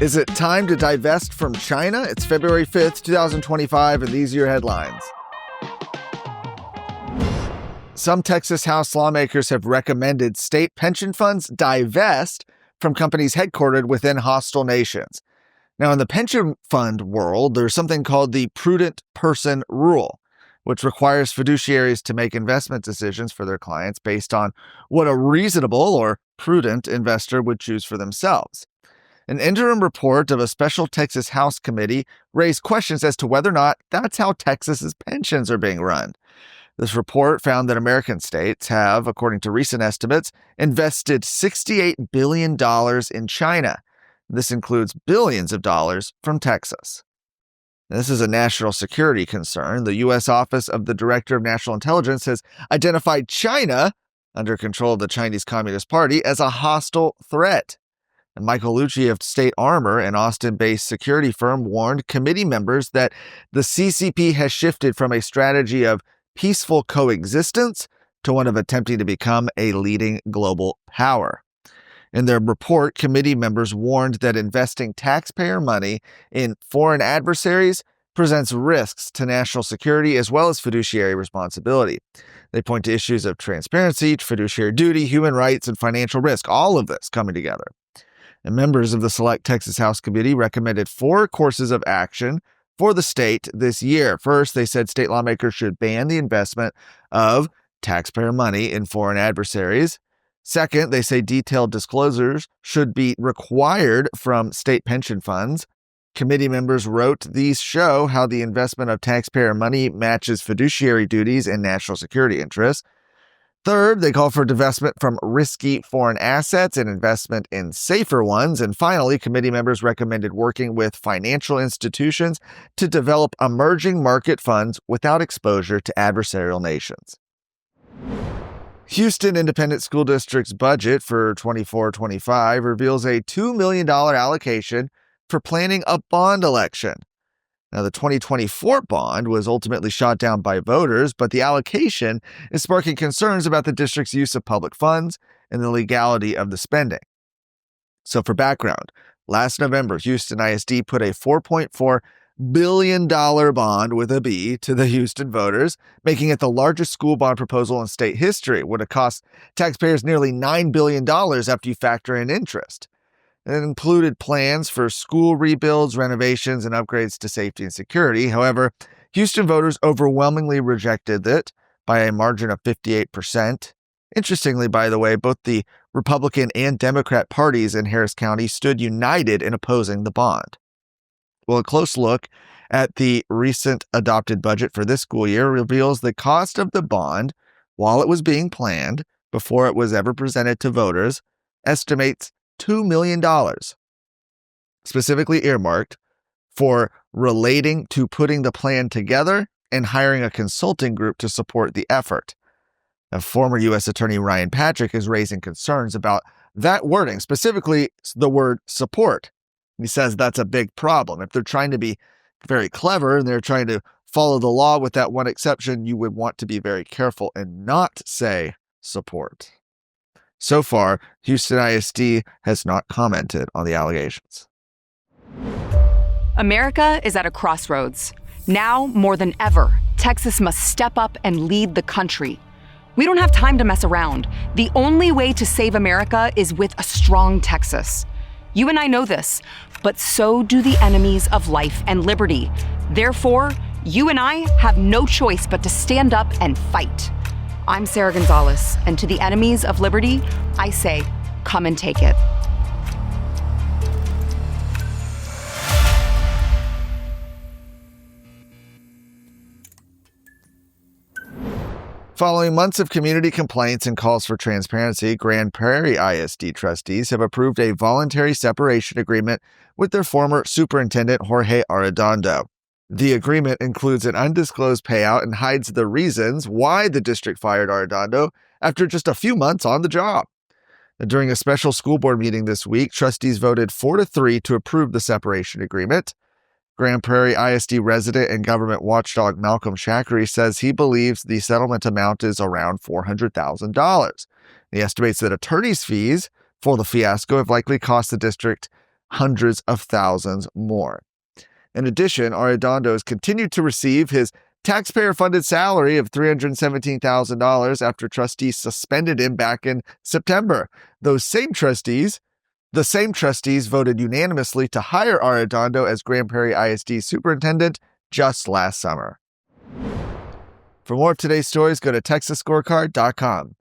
Is it time to divest from China? It's February 5th, 2025, and these are your headlines. Some Texas House lawmakers have recommended state pension funds divest from companies headquartered within hostile nations. Now, in the pension fund world, there's something called the prudent person rule, which requires fiduciaries to make investment decisions for their clients based on what a reasonable or prudent investor would choose for themselves. An interim report of a special Texas House committee raised questions as to whether or not that's how Texas's pensions are being run. This report found that American states have, according to recent estimates, invested $68 billion in China. This includes billions of dollars from Texas. This is a national security concern. The U.S. Office of the Director of National Intelligence has identified China, under control of the Chinese Communist Party, as a hostile threat. And Michael Lucci of State Armor, an Austin-based security firm, warned committee members that the CCP has shifted from a strategy of peaceful coexistence to one of attempting to become a leading global power. In their report, committee members warned that investing taxpayer money in foreign adversaries presents risks to national security as well as fiduciary responsibility. They point to issues of transparency, fiduciary duty, human rights, and financial risk, all of this coming together. And members of the Select Texas House Committee recommended 4 courses of action for the state this year. First, they said state lawmakers should ban the investment of taxpayer money in foreign adversaries. Second, they say detailed disclosures should be required from state pension funds. Committee members wrote, these show how the investment of taxpayer money matches fiduciary duties and national security interests. Third, they call for divestment from risky foreign assets and investment in safer ones. And finally, committee members recommended working with financial institutions to develop emerging market funds without exposure to adversarial nations. Houston Independent School District's budget for 24-25 reveals a $2 million allocation for planning a bond election. Now, the 2024 bond was ultimately shot down by voters, but the allocation is sparking concerns about the district's use of public funds and the legality of the spending. So for background, last November, Houston ISD put a $4.4 billion bond with a B to the Houston voters, making it the largest school bond proposal in state history. It would have cost taxpayers nearly $9 billion after you factor in interest. It included plans for school rebuilds, renovations, and upgrades to safety and security. However, Houston voters overwhelmingly rejected it by a margin of 58%. Interestingly, by the way, both the Republican and Democrat parties in Harris County stood united in opposing the bond. Well, a close look at the recent adopted budget for this school year reveals the cost of the bond, while it was being planned before it was ever presented to voters, estimates $2 million, specifically earmarked for relating to putting the plan together and hiring a consulting group to support the effort. Now, former U.S. Attorney Ryan Patrick is raising concerns about that wording, specifically the word support. He says that's a big problem. If they're trying to be very clever and they're trying to follow the law with that one exception, you would want to be very careful and not say support. So far, Houston ISD has not commented on the allegations. America is at a crossroads. Now, more than ever, Texas must step up and lead the country. We don't have time to mess around. The only way to save America is with a strong Texas. You and I know this, but so do the enemies of life and liberty. Therefore, you and I have no choice but to stand up and fight. I'm Sarah Gonzalez, and to the enemies of liberty, I say, come and take it. Following months of community complaints and calls for transparency, Grand Prairie ISD trustees have approved a voluntary separation agreement with their former superintendent, Jorge Arredondo. The agreement includes an undisclosed payout and hides the reasons why the district fired Arredondo after just a few months on the job. During a special school board meeting this week, trustees voted 4-3 to approve the separation agreement. Grand Prairie ISD resident and government watchdog Malcolm Shackery says he believes the settlement amount is around $400,000. He estimates that attorney's fees for the fiasco have likely cost the district hundreds of thousands more. In addition, Arredondo has continued to receive his taxpayer-funded salary of $317,000 after trustees suspended him back in September. The same trustees voted unanimously to hire Arredondo as Grand Prairie ISD superintendent just last summer. For more of today's stories, go to TexasScorecard.com.